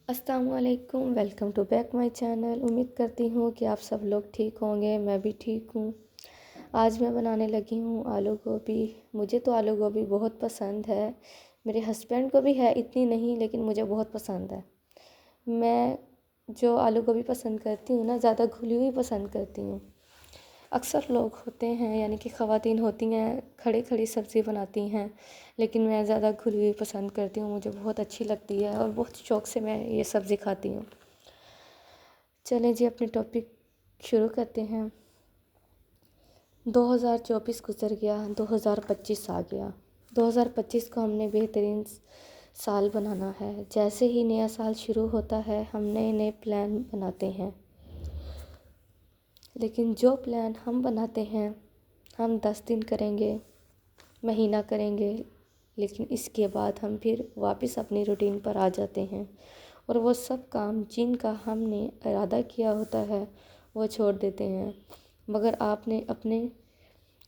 अस्सलाम वालेकुम, welcome to back my channel. उम्मीद करती हूँ कि आप सब लोग ठीक होंगे। मैं भी ठीक हूँ। आज मैं बनाने लगी हूँ आलू गोभी। मुझे तो आलू गोभी बहुत पसंद है, मेरे हस्बैंड को भी है, इतनी नहीं लेकिन मुझे बहुत पसंद है। मैं जो आलू गोभी पसंद करती हूँ ना, ज़्यादा घुली हुई पसंद करती हूँ। अक्सर लोग होते हैं यानी कि ख़वातीन होती हैं खड़ी खड़ी सब्ज़ी बनाती हैं, लेकिन मैं ज़्यादा घुली हुई पसंद करती हूँ। मुझे बहुत अच्छी लगती है और बहुत शौक़ से मैं ये सब्ज़ी खाती हूँ। चलें जी, अपने टॉपिक शुरू करते हैं। 2024 गुज़र गया, 2025 आ गया। 2025 को हमने बेहतरीन साल बनाना है। जैसे ही नया साल शुरू होता है हम नए नए प्लान बनाते हैं, लेकिन जो प्लान हम बनाते हैं हम 10 दिन करेंगे, महीना करेंगे, लेकिन इसके बाद हम फिर वापस अपनी रूटीन पर आ जाते हैं और वो सब काम जिनका हमने इरादा किया होता है वो छोड़ देते हैं। मगर आपने अपने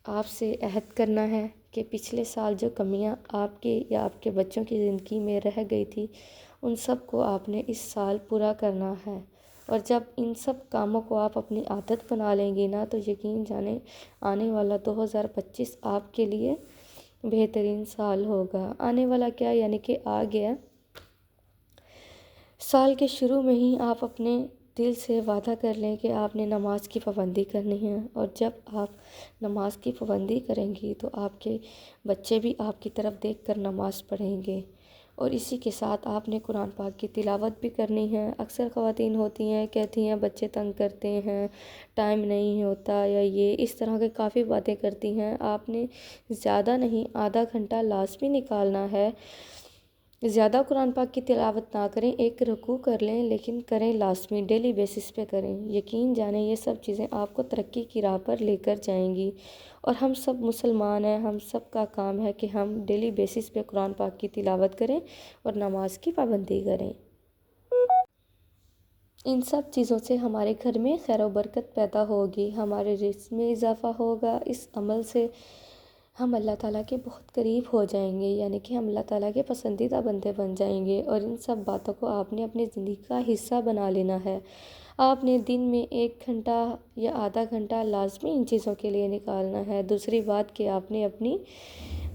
आप से अहद करना है कि पिछले साल जो कमियां आपके या आपके बच्चों की ज़िंदगी में रह गई थी उन सब को आपने इस साल पूरा करना है। और जब इन सब कामों को आप अपनी आदत बना लेंगी ना, तो यकीन जाने आने वाला 2025 आपके लिए बेहतरीन साल होगा। आने वाला क्या, यानी कि आ गया। साल के शुरू में ही आप अपने दिल से वादा कर लें कि आपने नमाज की पाबंदी करनी है, और जब आप नमाज की पाबंदी करेंगी तो आपके बच्चे भी आपकी तरफ देखकर नमाज पढ़ेंगे। और इसी के साथ आपने कुरान पाक की तिलावत भी करनी है। अक्सर ख़वातीन होती हैं, कहती हैं बच्चे तंग करते हैं, टाइम नहीं होता, या ये इस तरह के काफ़ी बातें करती हैं। आपने ज़्यादा नहीं, आधा घंटा लाज़मी निकालना है। ज़्यादा कुरान पाक की तिलावत ना करें, एक रुकू कर लें, लेकिन करें लाज़मी, डेली बेसिस पे करें। यकीन जाने ये सब चीज़ें आपको तरक्की की राह पर लेकर जाएंगी। और हम सब मुसलमान हैं, हम सब का काम है कि हम डेली बेसिस पे कुरान पाक की तिलावत करें और नमाज की पाबंदी करें। इन सब चीज़ों से हमारे घर में खैर व बरकत पैदा होगी, हमारे रिज़्क़ में इजाफ़ा होगा। इस अमल से हम अल्लाह ताला के बहुत करीब हो जाएंगे, यानी कि हम अल्लाह ताला के पसंदीदा बंदे बन जाएंगे। और इन सब बातों को आपने अपनी ज़िंदगी का हिस्सा बना लेना है। आपने दिन में 1 घंटा या आधा घंटा लाजमी इन चीज़ों के लिए निकालना है। दूसरी बात कि आपने अपनी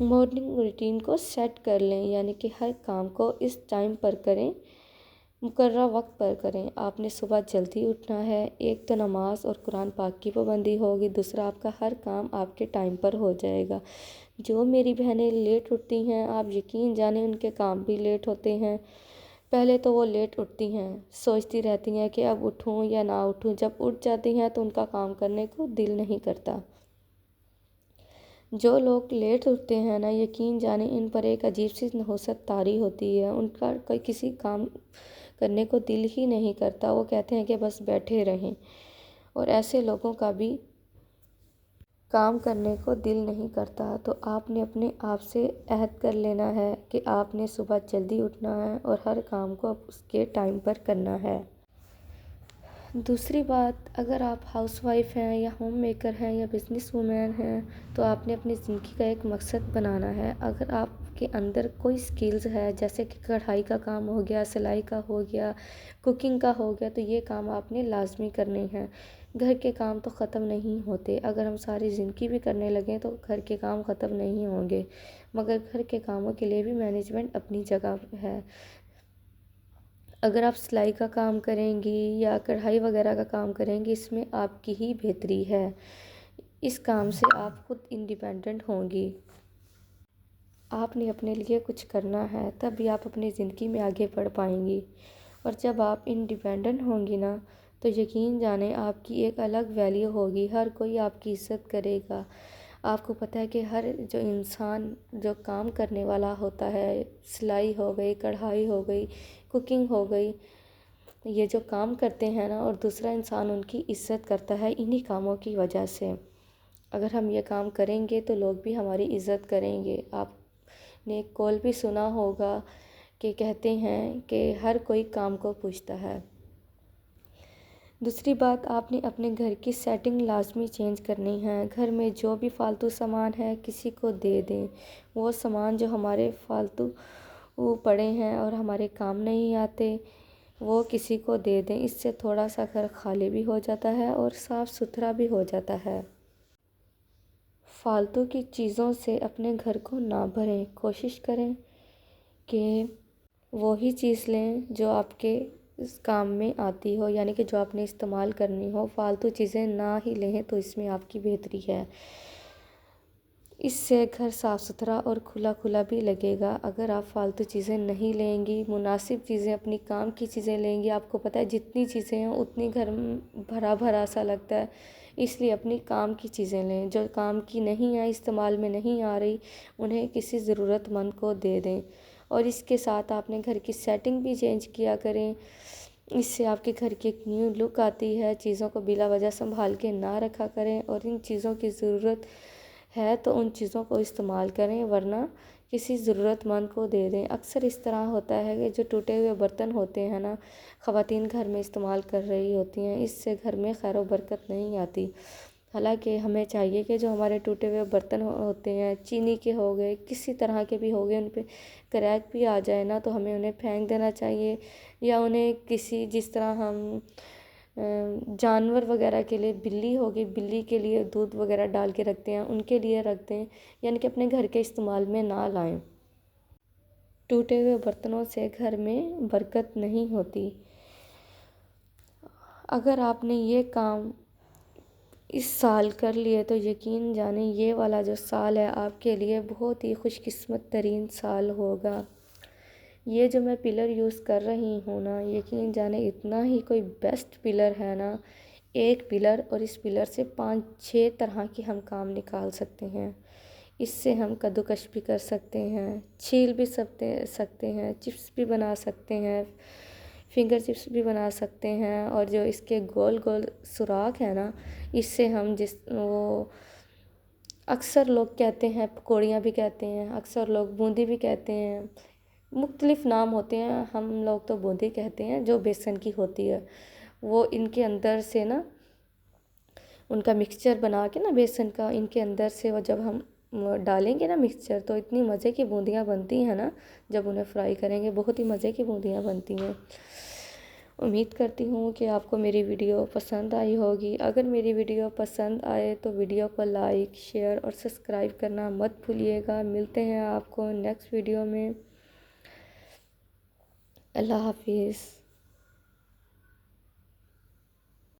मॉर्निंग रूटीन को सेट कर लें, यानी कि हर काम को इस टाइम पर करें, मुकर्रर वक्त पर करें। आपने सुबह जल्दी उठना है। एक तो नमाज और कुरान पाक की पाबंदी होगी, दूसरा आपका हर काम आपके टाइम पर हो जाएगा। जो मेरी बहनें लेट उठती हैं, आप यकीन जाने उनके काम भी लेट होते हैं। पहले तो वो लेट उठती हैं, सोचती रहती हैं कि अब उठूं या ना उठूं। जब उठ जाती हैं तो उनका काम करने को दिल नहीं करता। जो लोग लेट उठते हैं ना, यकीन जाने इन पर एक अजीब सी नहुसत तारी होती है। उनका कोई किसी काम करने को दिल ही नहीं करता, वो कहते हैं कि बस बैठे रहें। और ऐसे लोगों का भी काम करने को दिल नहीं करता। तो आपने अपने आप से अहद कर लेना है कि आपने सुबह जल्दी उठना है और हर काम को उसके टाइम पर करना है। दूसरी बात, अगर आप हाउसवाइफ हैं या होम मेकर हैं या बिज़नेस वूमेन हैं, तो आपने अपनी ज़िंदगी का एक मकसद बनाना है। अगर आपके अंदर कोई स्किल्स है, जैसे कि कढ़ाई का काम हो गया, सिलाई का हो गया, कुकिंग का हो गया, तो ये काम आपने लाजमी करने हैं। घर के काम तो ख़त्म नहीं होते, अगर हम सारी ज़िंदगी भी करने लगें तो घर के काम ख़त्म नहीं होंगे, मगर घर के कामों के लिए भी मैनेजमेंट अपनी जगह है। अगर आप सिलाई का काम करेंगी या कढ़ाई वगैरह का काम करेंगी, इसमें आपकी ही बेहतरी है। इस काम से आप खुद इंडिपेंडेंट होंगी। आपने अपने लिए कुछ करना है, तभी आप अपनी ज़िंदगी में आगे बढ़ पाएंगी। और जब आप इंडिपेंडेंट होंगी ना, तो यकीन जाने आपकी एक अलग वैल्यू होगी, हर कोई आपकी इज़्ज़त करेगा। आपको पता है कि हर जो इंसान जो काम करने वाला होता है, सिलाई हो गई, कढ़ाई हो गई, कुकिंग हो गई, ये जो काम करते हैं ना, और दूसरा इंसान उनकी इज़्ज़त करता है इन्हीं कामों की वजह से। अगर हम ये काम करेंगे तो लोग भी हमारी इज़्ज़त करेंगे। आपने एक कॉल भी सुना होगा कि कहते हैं कि हर कोई काम को पूछता है। दूसरी बात, आपने अपने घर की सेटिंग लाजमी चेंज करनी है। घर में जो भी फालतू सामान है किसी को दे दें। वो सामान जो हमारे फालतू पड़े हैं और हमारे काम नहीं आते, وہ کسی کو دے دیں، اس سے تھوڑا سا گھر خالی بھی ہو جاتا ہے اور صاف ستھرا بھی ہو جاتا ہے۔ فالتو کی چیزوں سے اپنے گھر کو نہ بھریں، کوشش کریں کہ وہی چیز لیں جو آپ کے اس کام میں آتی ہو، یعنی کہ جو آپ نے استعمال کرنی ہو۔ فالتو چیزیں نہ ہی لیں تو اس میں آپ کی بہتری ہے، اس سے گھر صاف ستھرا اور کھلا کھلا بھی لگے گا۔ اگر آپ فالتو چیزیں نہیں لیں گی، مناسب چیزیں، اپنی کام کی چیزیں لیں گی، آپ کو پتہ ہے جتنی چیزیں ہیں اتنی گھر بھرا بھرا سا لگتا ہے، اس لیے اپنی کام کی چیزیں لیں۔ جو کام کی نہیں ہیں، استعمال میں نہیں آ رہی، انہیں کسی ضرورت مند کو دے دیں، اور اس کے ساتھ آپ نے گھر کی سیٹنگ بھی چینج کیا کریں، اس سے آپ کے گھر کی ایک نیو لک آتی ہے۔ چیزوں کو بلا وجہ سنبھال کے نہ رکھا کریں، اور ان چیزوں کی ضرورت ہے تو ان چیزوں کو استعمال کریں، ورنہ کسی ضرورت مند کو دے دیں۔ اکثر اس طرح ہوتا ہے کہ جو ٹوٹے ہوئے برتن ہوتے ہیں نا، خواتین گھر میں استعمال کر رہی ہوتی ہیں، اس سے گھر میں خیر و برکت نہیں آتی۔ حالانکہ ہمیں چاہیے کہ جو ہمارے ٹوٹے ہوئے برتن ہوتے ہیں، چینی کے ہو گئے، کسی طرح کے بھی ہو گئے، ان پہ کریک بھی آ جائے نا تو ہمیں انہیں پھینک دینا چاہیے، یا انہیں کسی، جس طرح ہم جانور وغیرہ کے لیے، بلی ہوگی، بلی کے لیے دودھ وغیرہ ڈال کے رکھتے ہیں، ان کے لیے رکھ دیں، یعنی کہ اپنے گھر کے استعمال میں نہ لائیں۔ ٹوٹے ہوئے برتنوں سے گھر میں برکت نہیں ہوتی۔ اگر آپ نے یہ کام اس سال کر لیے تو یقین جانیں یہ والا جو سال ہے آپ کے لیے بہت ہی خوش قسمت ترین سال ہوگا۔ یہ جو میں پلر یوز کر رہی ہوں نا، یقین جانیں اتنا ہی کوئی بیسٹ پلر ہے نا، ایک پلر، اور اس پلر سے 5-6 طرح کے ہم کام نکال سکتے ہیں۔ اس سے ہم کدوکش بھی کر سکتے ہیں، چھیل بھی سکتے ہیں، چپس بھی بنا سکتے ہیں، فنگر چپس بھی بنا سکتے ہیں، اور جو اس کے گول گول سوراخ ہے نا، اس سے ہم اکثر لوگ کہتے ہیں پکوڑیاں بھی کہتے ہیں، اکثر لوگ بوندی بھی کہتے ہیں، مختلف نام ہوتے ہیں، ہم لوگ تو بوندی کہتے ہیں، جو بیسن کی ہوتی ہے۔ وہ ان کے اندر سے نا، ان کا مکسچر بنا کے نا بیسن کا، ان کے اندر سے وہ جب ہم ڈالیں گے نا مکسچر، تو اتنی مزے کی بوندیاں بنتی ہیں نا، جب انہیں فرائی کریں گے بہت ہی مزے کی بوندیاں بنتی ہیں۔ امید کرتی ہوں کہ آپ کو میری ویڈیو پسند آئی ہوگی۔ اگر میری ویڈیو پسند آئے تو ویڈیو کو لائک، شیئر اور سبسکرائب کرنا مت بھولیے گا۔ ملتے ہیں آپ کو نیکسٹ ویڈیو میں۔ اللہ حافظ۔